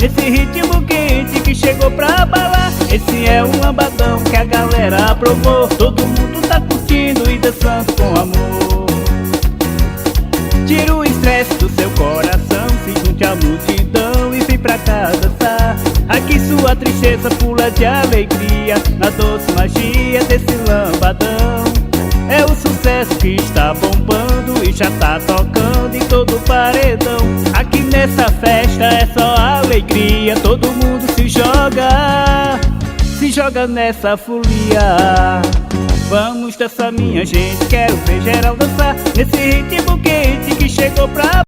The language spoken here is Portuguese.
nesse ritmo quente que chegou pra abalar. Esse é o lambadão que a galera aprovou. Todo mundo tá curtindo e dançando com amor. Tira o estresse do seu coração, se junte à multidão e vem pra cá dançar. Aqui sua tristeza pula de alegria na doce magia desse lambadão. É o sucesso que está bombando e já tá tocando em todo o paredão. Aqui nessa festa é só alegria, todo mundo se joga nessa folia. Vamos dançar minha gente, quero ver geral dançar nesse ritmo quente que chegou pra